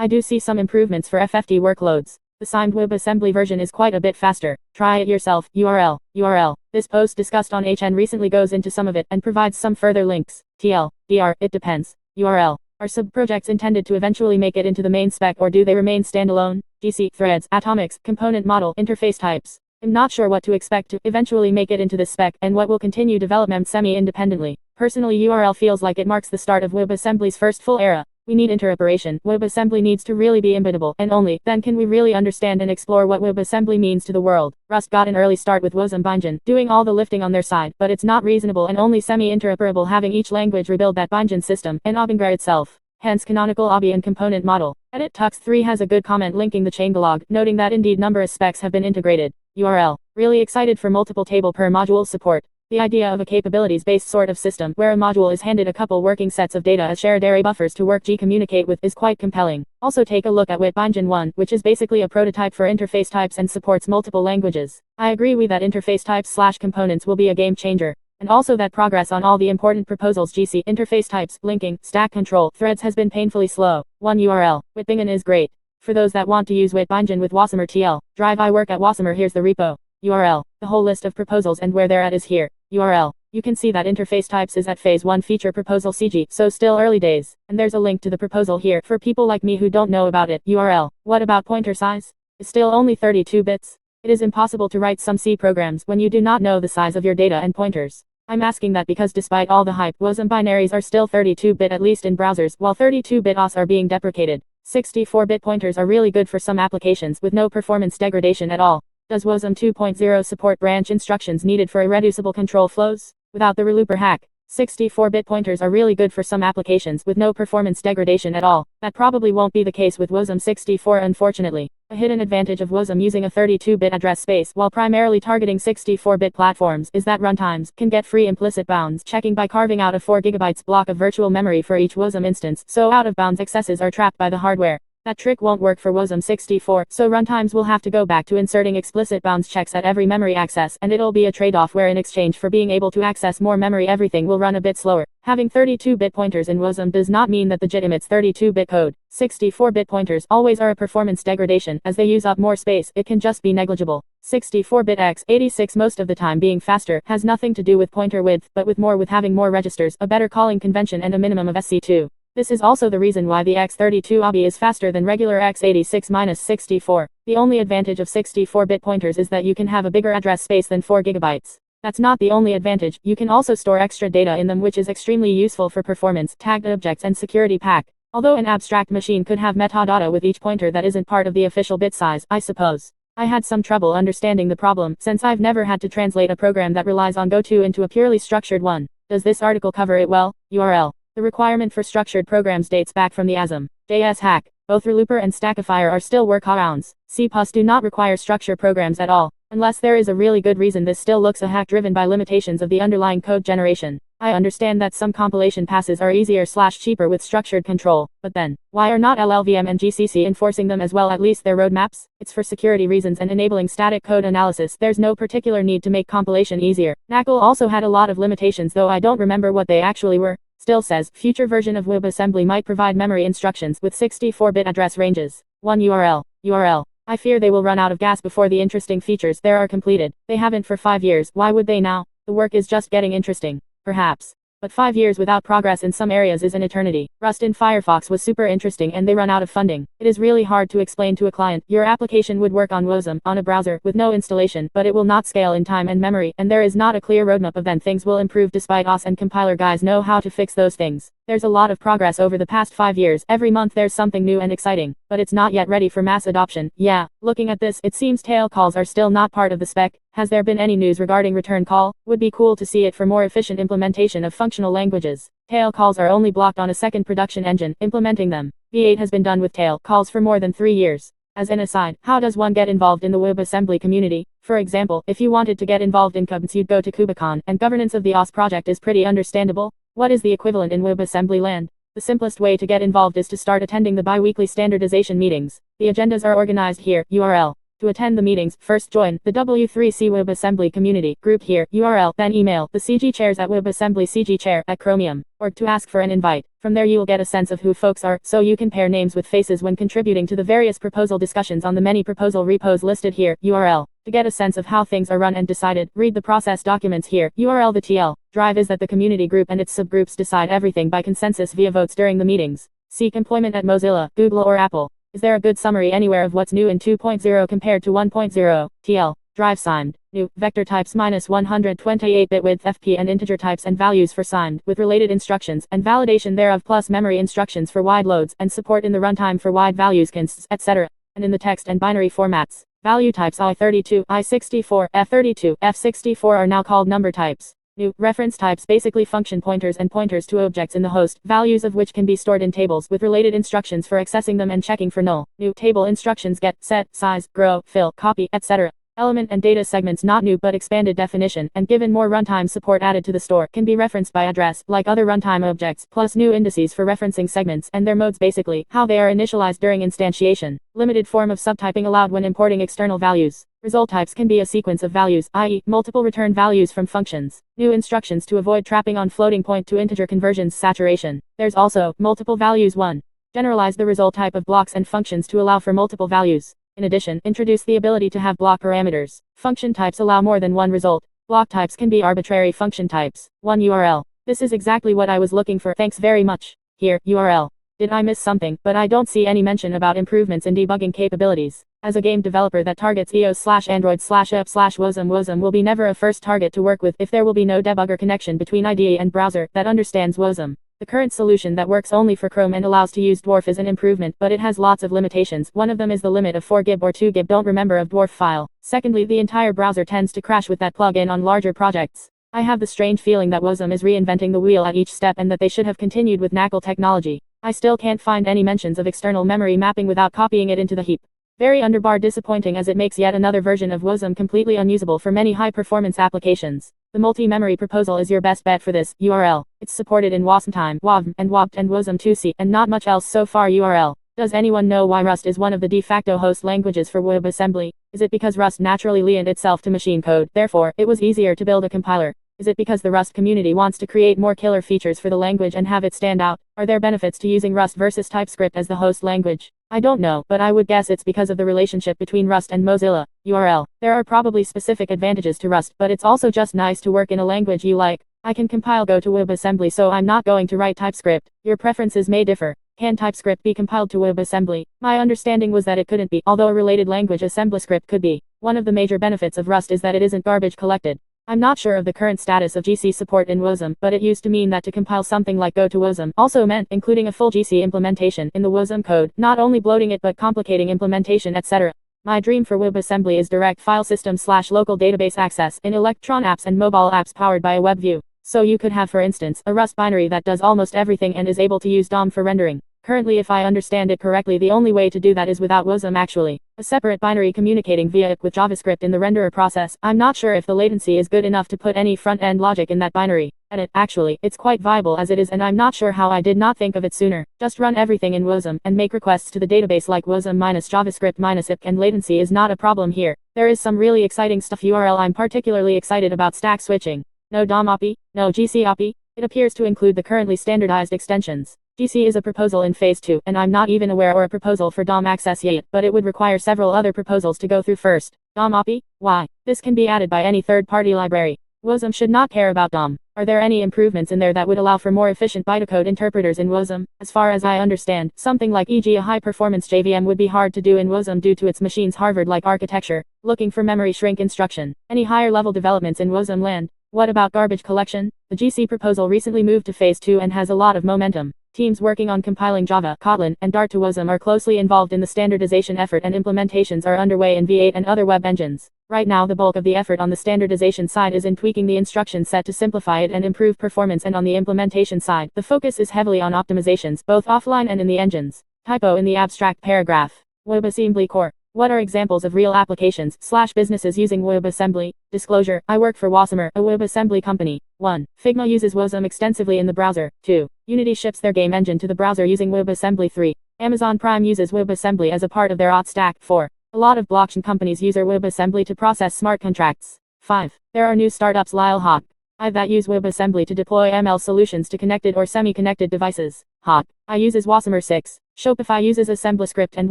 I do see some improvements for FFT workloads. The signed WebAssembly version is quite a bit faster. Try it yourself. URL. This post discussed on HN recently goes into some of it and provides some further links. TLDR, it depends. URL. Are sub-projects intended to eventually make it into the main spec, or do they remain standalone? GC, threads, atomics, component model, interface types. I'm not sure what to expect to eventually make it into this spec, and what will continue development semi-independently. Personally, URL feels like it marks the start of WebAssembly's first full era. We need interoperation. WebAssembly needs to really be imbitable, and only then can we really understand and explore what WebAssembly means to the world. Rust got an early start with WebAssembly doing all the lifting on their side, but it's not reasonable and only semi-interoperable having each language rebuild that binding system, and Obingra itself. Hence canonical OBI and component model. Edit Tux 3 has a good comment linking the changelog, noting that indeed numerous specs have been integrated. URL. Really excited for multiple table per module support. The idea of a capabilities-based sort of system, where a module is handed a couple working sets of data as shared array buffers to communicate with, is quite compelling. Also take a look at WebAssembly 1, which is basically a prototype for interface types and supports multiple languages. I agree with that interface types/components will be a game changer. And also that progress on all the important proposals GC, interface types, linking, stack control, threads has been painfully slow. 1 URL. Witbingen is great. For those that want to use WebAssembly with Wasmer TL. Drive I work at Wasmer, here's the repo. URL. The whole list of proposals and where they're at is here. URL. You can see that interface types is at phase 1 feature proposal CG, so still early days. And there's a link to the proposal here for people like me who don't know about it. URL. What about pointer size? Is still only 32 bits. It is impossible to write some C programs when you do not know the size of your data and pointers. I'm asking that because despite all the hype, WASM binaries are still 32-bit at least in browsers, while 32-bit OS are being deprecated. 64-bit pointers are really good for some applications with no performance degradation at all. Does WASM 2.0 support branch instructions needed for irreducible control flows? Without the relooper hack, 64-bit pointers are really good for some applications with no performance degradation at all. That probably won't be the case with WASM 64 unfortunately. A hidden advantage of WASM using a 32-bit address space while primarily targeting 64-bit platforms is that runtimes can get free implicit bounds checking by carving out a 4 GB block of virtual memory for each WASM instance, so out-of-bounds accesses are trapped by the hardware. That trick won't work for WASM 64, so runtimes will have to go back to inserting explicit bounds checks at every memory access, and it'll be a trade-off where in exchange for being able to access more memory everything will run a bit slower. Having 32-bit pointers in WASM does not mean that the JIT emits 32-bit code. 64-bit pointers always are a performance degradation, as they use up more space, it can just be negligible. 64-bit x86 most of the time being faster, has nothing to do with pointer width, but with having more registers, a better calling convention and a minimum of SC2. This is also the reason why the x32 OBI is faster than regular x86-64. The only advantage of 64-bit pointers is that you can have a bigger address space than 4 GB. That's not the only advantage, you can also store extra data in them, which is extremely useful for performance, tagged objects and security pack. Although an abstract machine could have metadata with each pointer that isn't part of the official bit size, I suppose. I had some trouble understanding the problem, since I've never had to translate a program that relies on GoTo into a purely structured one. Does this article cover it well? URL. The requirement for structured programs dates back from the ASM.js hack. Both relooper and stackifier are still workarounds. C+ do not require structure programs at all, unless there is a really good reason. This still looks a hack driven by limitations of the underlying code generation. I understand that some compilation passes are easier/cheaper with structured control, but then, why are not LLVM and GCC enforcing them as well, at least their roadmaps? It's for security reasons and enabling static code analysis. There's no particular need to make compilation easier. NACL also had a lot of limitations, though I don't remember what they actually were. Still says, future version of WebAssembly might provide memory instructions with 64-bit address ranges. 1 URL. I fear they will run out of gas before the interesting features there are completed. They haven't for 5 years, why would they now? The work is just getting interesting. Perhaps. But 5 years without progress in some areas is an eternity. Rust in Firefox was super interesting and they run out of funding. It is really hard to explain to a client, your application would work on WASM, on a browser, with no installation, but it will not scale in time and memory, and there is not a clear roadmap of when things will improve despite OS and compiler guys know how to fix those things. There's a lot of progress over the past 5 years, every month there's something new and exciting, but it's not yet ready for mass adoption. Yeah, looking at this, it seems tail calls are still not part of the spec. Has there been any news regarding return call? Would be cool to see it for more efficient implementation of functional languages. Tail calls are only blocked on a second production engine, implementing them. V8 has been done with tail calls for more than 3 years. As an aside, how does one get involved in the WebAssembly community? For example, if you wanted to get involved in Kubes, you'd go to KubeCon, and governance of the OS project is pretty understandable. What is the equivalent in WebAssembly land? The simplest way to get involved is to start attending the bi-weekly standardization meetings. The agendas are organized here. URL. To attend the meetings, first join the W3C WebAssembly community group here, URL, then email the CG chairs at WebAssembly CG chair at Chromium.org to ask for an invite. From there you'll get a sense of who folks are, so you can pair names with faces when contributing to the various proposal discussions on the many proposal repos listed here, URL. To get a sense of how things are run and decided, read the process documents here, URL. The TL drive is that the community group and its subgroups decide everything by consensus via votes during the meetings. Seek employment at Mozilla, Google or Apple. Is there a good summary anywhere of what's new in 2.0 compared to 1.0? TL drive signed. New vector types -128-bit width FP and integer types and values for signed, with related instructions and validation thereof, plus memory instructions for wide loads and support in the runtime for wide values consts, etc. And in the text and binary formats. Value types I32, I64, F32, F64 are now called number types. New reference types, basically function pointers and pointers to objects in the host, values of which can be stored in tables with related instructions for accessing them and checking for null. New table instructions get, set, size, grow, fill, copy, etc. Element and data segments not new but expanded definition, and given more runtime support added to the store, can be referenced by address, like other runtime objects, plus new indices for referencing segments and their modes, basically how they are initialized during instantiation. Limited form of subtyping allowed when importing external values. Result types can be a sequence of values, i.e., multiple return values from functions. New instructions to avoid trapping on floating point to integer conversions saturation. There's also multiple values 1. Generalize the result type of blocks and functions to allow for multiple values. In addition, introduce the ability to have block parameters. Function types allow more than one result. Block types can be arbitrary function types. 1 URL. This is exactly what I was looking for. Thanks very much. Here, URL. Did I miss something? But I don't see any mention about improvements in debugging capabilities. As a game developer that targets iOS/Android/app/WASM will be never a first target to work with if there will be no debugger connection between IDE and browser that understands WASM. The current solution that works only for Chrome and allows to use Dwarf is an improvement, but it has lots of limitations. One of them is the limit of 4 GB or 2 GB don't remember of Dwarf file. Secondly, the entire browser tends to crash with that plugin on larger projects. I have the strange feeling that WASM is reinventing the wheel at each step and that they should have continued with Knuckle technology. I still can't find any mentions of external memory mapping without copying it into the heap. Very underbar disappointing, as it makes yet another version of WASM completely unusable for many high-performance applications. The multi-memory proposal is your best bet for this, URL. It's supported in WASMtime, WAVM, and WAPT and WASM 2C, and not much else so far, URL. Does anyone know why Rust is one of the de facto host languages for WebAssembly? Is it because Rust naturally lent itself to machine code, therefore, it was easier to build a compiler? Is it because the Rust community wants to create more killer features for the language and have it stand out? Are there benefits to using Rust versus TypeScript as the host language? I don't know, but I would guess it's because of the relationship between Rust and Mozilla. URL. There are probably specific advantages to Rust, but it's also just nice to work in a language you like. I can compile Go to WebAssembly, so I'm not going to write TypeScript. Your preferences may differ. Can TypeScript be compiled to WebAssembly? My understanding was that it couldn't be, although a related language AssemblyScript could be. One of the major benefits of Rust is that it isn't garbage collected. I'm not sure of the current status of GC support in WASM, but it used to mean that to compile something like Go to WASM also meant including a full GC implementation in the WASM code, not only bloating it but complicating implementation, etc. My dream for WebAssembly is direct file system/local database access in Electron apps and mobile apps powered by a web view. So you could have, for instance, a Rust binary that does almost everything and is able to use DOM for rendering. Currently, if I understand it correctly, the only way to do that is without WASM actually. A separate binary communicating via it with JavaScript in the renderer process. I'm not sure if the latency is good enough to put any front-end logic in that binary. Edit, actually, it's quite viable as it is, and I'm not sure how I did not think of it sooner. Just run everything in WASM and make requests to the database like WASM-JavaScript-IP, and latency is not a problem here. There is some really exciting stuff. URL. I'm particularly excited about stack switching. No DOM API, no GC API. It appears to include the currently standardized extensions. GC is a proposal in phase 2, and I'm not even aware or a proposal for DOM access yet, but it would require several other proposals to go through first. DOM API? Why? This can be added by any third-party library. WASM should not care about DOM. Are there any improvements in there that would allow for more efficient bytecode interpreters in WASM? As far as I understand, something like e.g. a high-performance JVM would be hard to do in WASM due to its machine's Harvard-like architecture. Looking for memory shrink instruction. Any higher-level developments in WASM land? What about garbage collection? The GC proposal recently moved to phase 2 and has a lot of momentum. Teams working on compiling Java, Kotlin, and Dart to WASM are closely involved in the standardization effort, and implementations are underway in V8 and other web engines. Right now, the bulk of the effort on the standardization side is in tweaking the instruction set to simplify it and improve performance, and on the implementation side, the focus is heavily on optimizations, both offline and in the engines. Typo in the abstract paragraph. WebAssembly Core. What are examples of real applications/businesses using WebAssembly? Disclosure: I work for Wasmer, a WebAssembly company. 1. Figma uses WASM extensively in the browser. 2. Unity ships their game engine to the browser using WebAssembly. 3. Amazon Prime uses WebAssembly as a part of their auth stack. 4. A lot of blockchain companies use WebAssembly to process smart contracts. 5. There are new startups Lyle Hawk. I that use WebAssembly to deploy ML solutions to connected or semi-connected devices. Hawk. I uses Wasmer 6. Shopify uses AssemblyScript and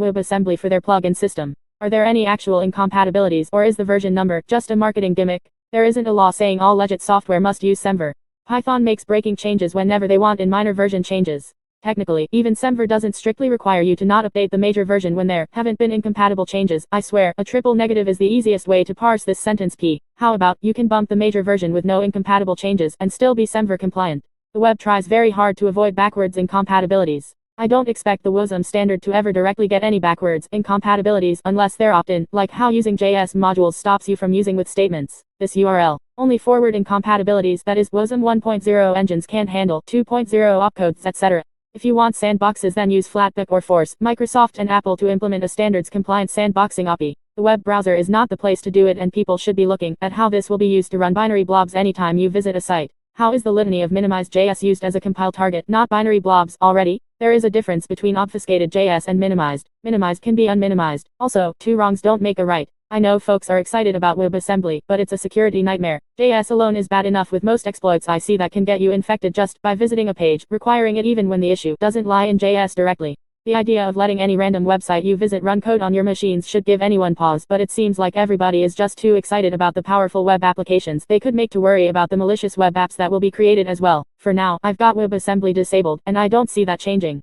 WebAssembly for their plugin system. Are there any actual incompatibilities, or is the version number just a marketing gimmick? There isn't a law saying all legit software must use Semver. Python makes breaking changes whenever they want in minor version changes. Technically, even Semver doesn't strictly require you to not update the major version when there haven't been incompatible changes. I swear, a triple negative is the easiest way to parse this sentence P. How about, you can bump the major version with no incompatible changes and still be Semver compliant. The web tries very hard to avoid backwards incompatibilities. I don't expect the WASM standard to ever directly get any backwards incompatibilities unless they're opt-in, like how using JS modules stops you from using with statements. This URL. Only forward incompatibilities, that is, WASM 1.0 engines can't handle 2.0 opcodes, etc. If you want sandboxes, then use Flatpak or force Microsoft and Apple to implement a standards-compliant sandboxing API. The web browser is not the place to do it, and people should be looking at how this will be used to run binary blobs anytime you visit a site. How is the litany of minimized JS used as a compile target, not binary blobs, already? There is a difference between obfuscated JS and minimized. Minimized can be unminimized. Also, two wrongs don't make a right. I know folks are excited about WebAssembly, but it's a security nightmare. JS alone is bad enough with most exploits I see that can get you infected just by visiting a page, requiring it even when the issue doesn't lie in JS directly. The idea of letting any random website you visit run code on your machines should give anyone pause, but it seems like everybody is just too excited about the powerful web applications they could make to worry about the malicious web apps that will be created as well. For now, I've got WebAssembly disabled, and I don't see that changing.